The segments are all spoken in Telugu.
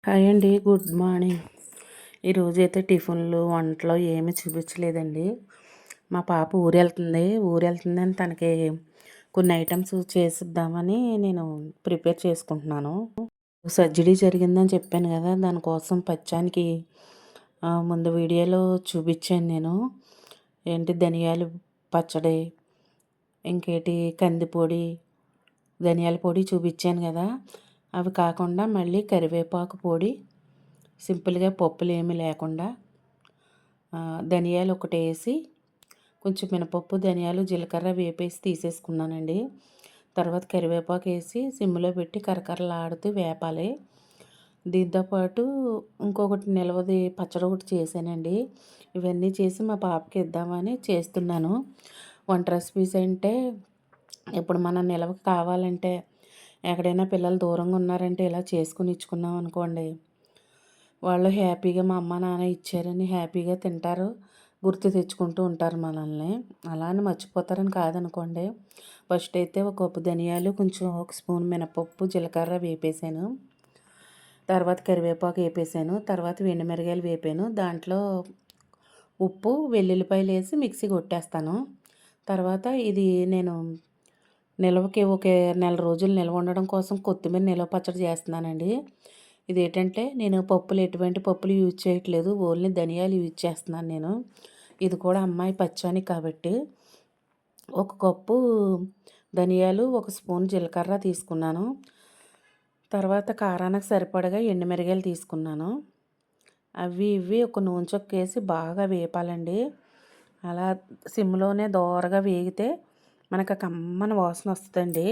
హాయ్ అండి. Good morning. ఈరోజైతే టిఫిన్లు, వంటలు ఏమీ చూపించలేదండి. మా పాప ఊరెళ్తుందని తనకి కొన్ని ఐటమ్స్ చేసిద్దామని నేను ప్రిపేర్ చేసుకుంటున్నాను. సర్జరీ జరిగిందని చెప్పాను కదా! దానికోసం పచ్చానికి ముందు వీడియోలో చూపించాను నేను. ఏంటి ధనియాలు పచ్చడి, ఇంకేటి కందిపొడి, ధనియాల పొడి చూపించాను కదా! అవి కాకుండా మళ్ళీ కరివేపాకు పొడి, సింపుల్గా పప్పులు ఏమీ లేకుండా ధనియాలు ఒకటి వేసి కొంచెం మినపప్పు, ధనియాలు, జీలకర్ర వేపేసి తీసేసుకున్నానండి. తర్వాత కరివేపాకు వేసి సిమ్లో పెట్టి కరకరలాడుతూ వేపాలి. దీంతోపాటు ఇంకొకటి నిలవది పచ్చడి ఒకటి చేశానండి. ఇవన్నీ చేసి మా పాపకి ఇద్దామని చేస్తున్నాను. వంట రెసిపీస్ అంటే ఇప్పుడు మనం నిలవకి కావాలంటే ఎక్కడైనా పిల్లలు దూరంగా ఉన్నారంటే ఇలా చేసుకుని ఇచ్చుకున్నాం అనుకోండి, వాళ్ళు హ్యాపీగా మా అమ్మ నాన్న ఇచ్చారని హ్యాపీగా తింటారు, గుర్తు తెచ్చుకుంటూ ఉంటారు మనల్ని. అలా అని మర్చిపోతారని కాదనుకోండి. ఫస్ట్ అయితే ఒక కప్పు ధనియాలు, కొంచెం ఒక స్పూన్ మినపప్పు, జీలకర్ర వేపేసాను. తర్వాత కరివేపాకు వేపేసాను. తర్వాత ఎండుమిరగాయలు వేపాను. దాంట్లో ఉప్పు, వెల్లుల్లిపాయలు వేసి మిక్సీ కొట్టేస్తాను. తర్వాత ఇది నేను నిల్వకి ఒక నెల రోజులు నిల్వ ఉండడం కోసం కొత్తిమీర నిల్వ పచ్చడి చేస్తున్నానండి. ఇదేంటంటే నేను ఎటువంటి పప్పులు యూజ్ చేయట్లేదు, ఓన్లీ ధనియాలు యూజ్ చేస్తున్నాను నేను. ఇది కూడా అమ్మాయి పచ్చాని కాబట్టి. ఒక కప్పు ధనియాలు, ఒక స్పూన్ జీలకర్ర తీసుకున్నాను. తర్వాత కారానికి సరిపడగా ఎండుమిరగాయలు తీసుకున్నాను. అవి ఇవి ఒక నూనె చొక్కేసి బాగా వేపాలండి. అలా సిమ్లోనే దోరగా వేగితే మనకు కమ్మని వాసన వస్తుందండి.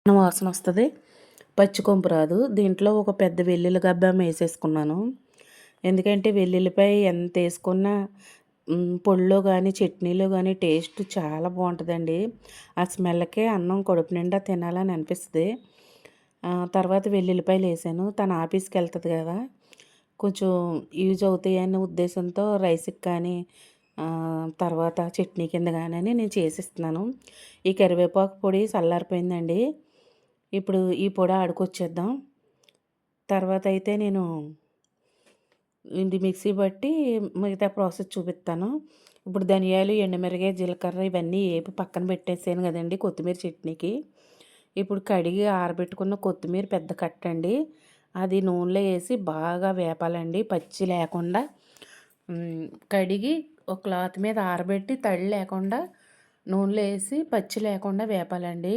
వాసన వస్తుంది, పచ్చి కొంపు రాదు. దీంట్లో ఒక పెద్ద వెల్లుల్లి గబ్బెమ్మ వేసేసుకున్నాను. ఎందుకంటే వెల్లుల్లిపాయ ఎంత వేసుకున్నా పొడిలో కానీ చట్నీలో కానీ టేస్ట్ చాలా బాగుంటుందండి. ఆ స్మెల్కే అన్నం కడుపు నిండా తినాలని అనిపిస్తుంది. తర్వాత వెల్లుల్లిపాయలు వేసాను. తను ఆఫీస్కి వెళ్తుంది కదా, కొంచెం యూజ్ అవుతాయి అనే ఉద్దేశంతో రైస్కి కానీ తర్వాత చట్నీ కింద కానీ నేను చేసిస్తున్నాను. ఈ కరివేపాకు పొడి చల్లారిపోయిందండి. ఇప్పుడు ఈ పొడి ఆడుకొచ్చేద్దాం. తర్వాత అయితే నేను ఇది మిక్సీ బట్టి మిగతా ప్రాసెస్ చూపిస్తాను. ఇప్పుడు ధనియాలు, ఎండుమిరగాయ, జీలకర్ర ఇవన్నీ వేపి పక్కన పెట్టేసాను కదండి కొత్తిమీర చట్నీకి. ఇప్పుడు కడిగి ఆరబెట్టుకున్న కొత్తిమీర పెద్ద కట్టండి, అది నూనెలో వేసి బాగా వేపాలండి, పచ్చి లేకుండా. కడిగి ఒక క్లాత్ మీద ఆరబెట్టి తడి లేకుండా నూనెలో వేసి పచ్చి లేకుండా వేపాలండి.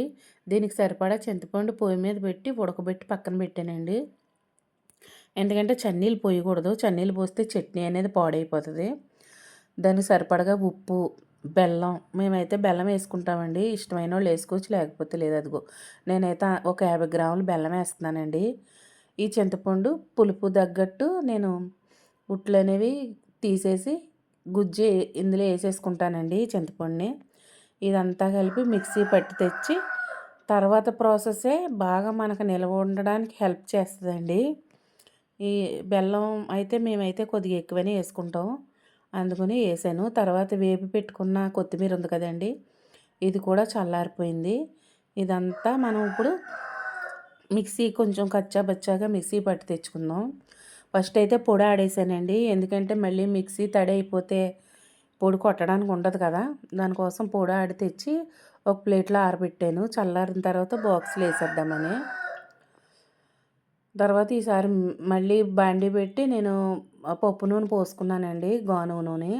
దీనికి సరిపడా చింతపండు పొయ్యి మీద పెట్టి ఉడకబెట్టి పక్కన పెట్టానండి. ఎందుకంటే చన్నీళ్ళు పోయకూడదు, చన్నీళ్ళు పోస్తే చట్నీ అనేది పాడైపోతుంది. దానికి సరిపడగా ఉప్పు, బెల్లం, మేమైతే బెల్లం వేసుకుంటామండి. ఇష్టమైన వాళ్ళు వేసుకోవచ్చు, లేకపోతే లేదు. అదిగో నేనైతే ఒక 50 గ్రాములు బెల్లం వేస్తున్నానండి. ఈ చింతపండు పులుపు తగ్గట్టు నేను ఉట్లు అనేవి తీసేసి గుజ్జు ఇందులో వేసేసుకుంటానండి చింతపండుని. ఇదంతా కలిపి మిక్సీ పట్టి తెచ్చి తర్వాత ప్రాసెసే బాగా మనకు నిల్వ ఉండడానికి హెల్ప్ చేస్తుందండి. ఈ బెల్లం అయితే మేమైతే కొద్దిగా ఎక్కువనే వేసుకుంటాం, అందుకని వేసాను. తర్వాత వేపి పెట్టుకున్న కొత్తిమీర ఉంది కదండి, ఇది కూడా చల్లారిపోయింది. ఇదంతా మనం ఇప్పుడు మిక్సీ కొంచెం కచ్చా బచ్చాగా మిక్సీ పట్టి తెచ్చుకుందాం. ఫస్ట్ అయితే పొడి ఆడేసానండి, ఎందుకంటే మళ్ళీ మిక్సీ తడి అయిపోతే పొడి కొట్టడానికి ఉండదు కదా, దానికోసం పొడి ఆడి తెచ్చి ఒక ప్లేట్లో ఆరబెట్టాను. చల్లారిన తర్వాత బాక్స్లో వేసేద్దామని. తర్వాత ఈసారి మళ్ళీ బాండీ పెట్టి నేను పప్పు నూనె పోసుకున్నానండి, గానుగ నూనె.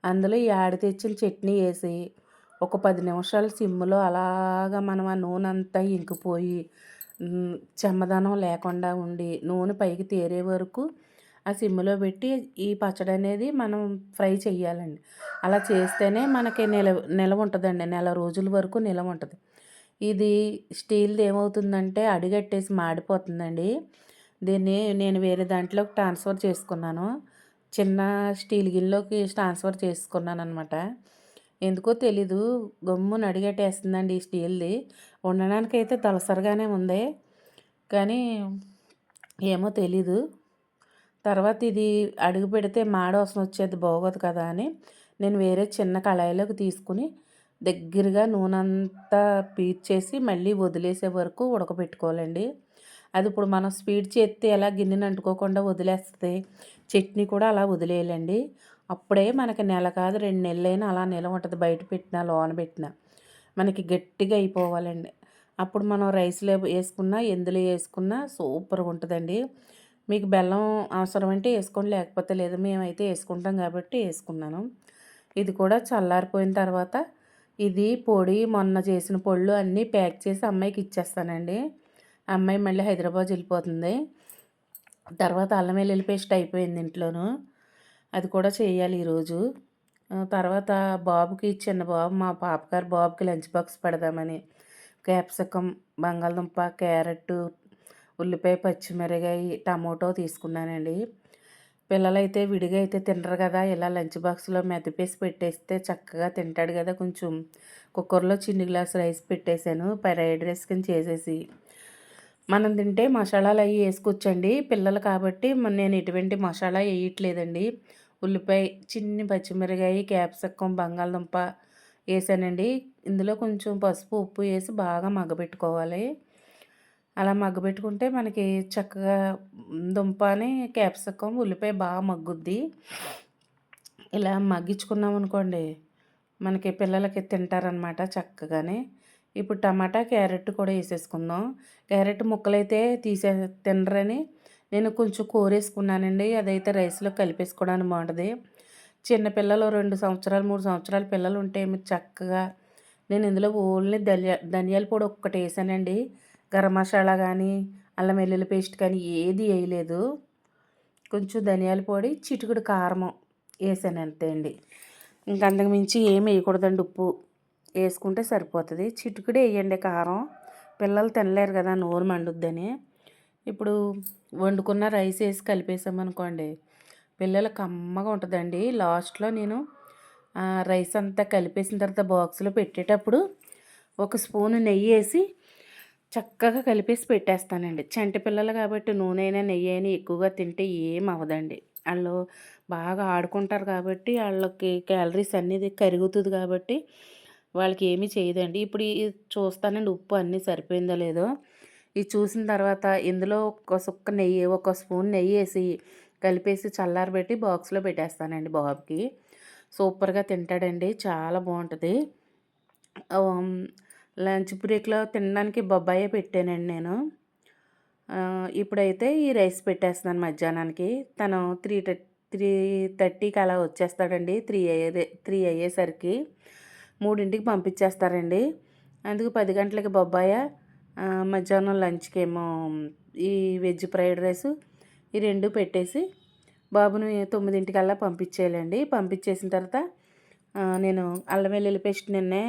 అందులో ఈ ఆడి తెచ్చిన చట్నీ వేసి ఒక 10 నిమిషాలు సిమ్లో అలాగా మనం ఆ నూనె అంతా ఇంకిపోయి చెమ్మదనం లేకుండా ఉండి నూనె పైకి తేరే వరకు ఆ సిమ్లో పెట్టి ఈ పచ్చడి అనేది మనం ఫ్రై చేయాలండి. అలా చేస్తేనే మనకి నిలవ ఉంటుందండి, నెల రోజుల వరకు నిలవ ఉంటుంది. ఇది స్టీల్ది ఏమవుతుందంటే అడిగట్టేసి మాడిపోతుందండి. దీన్ని నేను వేరే దాంట్లోకి ట్రాన్స్ఫర్ చేసుకున్నాను, చిన్న స్టీల్ గిన్నెలోకి ట్రాన్స్ఫర్ చేసుకున్నాను అనమాట. ఎందుకో తెలీదు గమ్మున అడిగట్టేస్తుందండి ఈ స్టీల్ది. ఉండడానికైతే దళసరిగానే ఉంది, కానీ ఏమో తెలీదు. తర్వాత ఇది అడుగు పెడితే మాడవాసన వచ్చేది, బాగోదు కదా అని నేను వేరే చిన్న కళాయిలోకి తీసుకుని దగ్గరగా నూనె అంతా పీల్చేసి మళ్ళీ వదిలేసే వరకు ఉడకబెట్టుకోవాలండి. అది ఇప్పుడు మనం స్పీడ్ చేస్తే ఎలా గిన్నెని అంటుకోకుండా వదిలేస్తుంది, చట్నీ కూడా అలా వదిలేయాలండి. అప్పుడే మనకి నెల కాదు 2 నెలలైనా అలా నిలవ ఉంటది. బయట పెట్టినా, లోన పెట్టినా. మనకి గట్టిగా అయిపోవాలండి. అప్పుడు మనం రైస్‌లో ఏసుకున్నా, ఎందులో ఏసుకున్నా సూపర్‌గా ఉంటదండి. మీకు బెల్లం అవసరమంటే ఏసుకోండి, లేకపోతే లేదు. మేమైతే ఏసుకుంటాం కాబట్టి ఏసుకున్నాను. ఇది కూడా చల్లారిపోయిన తర్వాత ఇది పొడి మొన్న చేసిన పొళ్ళు అన్నీ ప్యాక్ చేసి అమ్మాయికి ఇచ్చేస్తానండి. అమ్మాయి మళ్ళీ హైదరాబాద్ వెళ్ళిపోతుంది. తర్వాత అల్లం వెల్లుల్లి పేస్ట్ అయిపోయింది ఇంట్లోను. అది కూడా చేయాలి ఈరోజు. తర్వాత బాబుకి చిన్న బాబు మా పాపగారు బాబుకి లంచ్ బాక్స్ పెడదామని క్యాప్సికమ్, బంగాళదుంప, క్యారెట్టు, ఉల్లిపాయ, పచ్చిమిరపకాయ, టమోటో తీసుకున్నానండి. పిల్లలైతే విడిగా అయితే తినరు కదా! ఇలా లంచ్ బాక్స్‌లో మెదిపేసి పెట్టేస్తే చక్కగా తింటాడు కదా! కొంచెం కుక్కర్‌లో చిన్ని గ్లాస్ రైస్ పెట్టేసాను. ఫ్రైడ్ రైస్ కింద చేసేసి. మనం తింటే మసాలాలు అవి వేసుకోవచ్చండి. పిల్లలు కాబట్టి నేను ఎటువంటి మసాలా వేయట్లేదండి. ఉల్లిపాయ, చిన్ని పచ్చిమిరపకాయ, క్యాప్సికం, బంగాళదుంప ఏసానండి. ఇందులో కొంచెం పసుపు, ఉప్పు ఏసి బాగా మగ్గబెట్టుకోవాలి. అలా మగ్గబెట్టుకుంటే మనకి చక్కగా దుంపని, క్యాప్సికం, ఉల్లిపాయ బాగా మగ్గుద్ది. ఇలా మగ్గించుకున్నామనుకోండి, మనకి పిల్లలకి తింటారనమాట చక్కగానే. ఇప్పుడు టమాటా, క్యారెట్ కూడా ఏసేసుకుందాం. క్యారెట్ ముక్కలైతే తినరని నేను కొంచెం కూరేసుకున్నానండి. అదైతే రైస్‌లో కలిపేసుకోవడానికి బాగుంటది. చిన్న పిల్లలు 2 సంవత్సరాలు, 3 సంవత్సరాల పిల్లలుంటే మీరు చక్కగా నేను ఇందులో ఓన్లీ ధనియాల పొడి ఒక్కటేసానండి. గరం మసాలా కానీ, అల్లం వెల్లుల్లి పేస్ట్ కానీ ఏది వేయలేదు. కొంచెం ధనియాల పొడి, చిటికెడు కారం ఏసాను అంతే అండి. ఇంక అంతకు మించి ఏమి వేయకూడదండి. ఉప్పు వేసుకుంటే సరిపోతుంది. చిటికెడే వేయండి కారం. పిల్లలు తినలేరు కదా, నోరు మండుద్దని. ఇప్పుడు వండుకున్న రైస్ వేసి కలిపేసామనుకోండి, పిల్లలు కమ్మగా ఉంటుందండి. లాస్ట్‌లో నేను రైస్ అంతా కలిపేసిన తర్వాత బాక్స్‌లో పెట్టేటప్పుడు ఒక స్పూను నెయ్యి వేసి చక్కగా కలిపేసి పెట్టేస్తానండి. చంటి పిల్లలు కాబట్టి నూనె అయినా, నెయ్యి అయినా ఎక్కువగా తింటే ఏం అవ్వదండి. ఆళ్ళు బాగా ఆడుకుంటారు కాబట్టి ఆళ్ళకి క్యాలరీస్ అనేది కరుగుతుంది కాబట్టి వాళ్ళకి ఏమీ చేయదండి. ఇప్పుడు చూస్తానండి ఉప్పు అన్నీ సరిపోయిందో లేదో. ఇది చూసిన తర్వాత ఇందులో ఒక సుక్క నెయ్యి, ఒక స్పూన్ నెయ్యేసి కలిపేసి చల్లారబెట్టి బాక్స్‌లో పెట్టేస్తానండి బాబుకి. సూపర్‌గా తింటాడండి. చాలా బావుంటది. లంచ్ బ్రేక్‌లో తినడానికి బొబ్బాయే పెట్టానండి నేను. ఇప్పుడైతే ఈ రైస్ పెట్టేస్తున్నాను మధ్యాహ్నానికి. తను 3:30కి అలా వచ్చేస్తాడండి. 3 అయ్యేసరికి 3కి పంపించేస్తారండి. అందుకు 10 గంటలకి బొబ్బాయ, మధ్యాహ్నం లంచ్‌కేమో ఈ వెజ్ ఫ్రైడ్ రైసు ఈ 2 పెట్టేసి బాబుని 9కల్లా పంపించేయాలండి. పంపించేసిన తర్వాత నేను అల్లం వెల్లుల్లి పేస్ట్ నిన్నే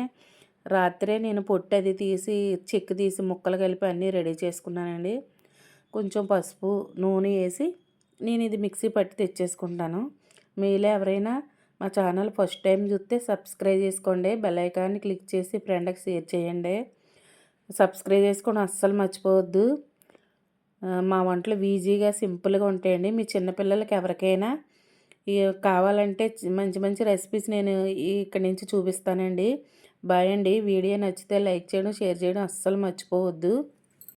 రాత్రే నేను పొట్టు అది తీసి చెక్కు తీసి ముక్కలు కలిపి అన్నీ రెడీ చేసుకున్నానండి. కొంచెం పసుపు, నూనె వేసి నేను ఇది మిక్సీ పట్టి తెచ్చేసుకుంటాను. మీలో ఎవరైనా మా ఛానల్ ఫస్ట్ టైం చూస్తే సబ్స్క్రైబ్ చేసుకోండి. బెల్ ఐకాన్ని క్లిక్ చేసి ఫ్రెండ్కి షేర్ చేయండి. సబ్స్క్రైబ్ చేసుకోవడం అస్సలు మర్చిపోవద్దు. మా వంటలు ఈజీగా సింపుల్గా ఉంటాయండి. మీ చిన్నపిల్లలకి ఎవరికైనా కావాలంటే మంచి మంచి రెసిపీస్ నేను ఇక్కడి నుంచి చూపిస్తానండి. బాయ్ అండి. వీడియో నచ్చితే లైక్ చేయడం, షేర్ చేయడం అస్సలు మర్చిపోవద్దు.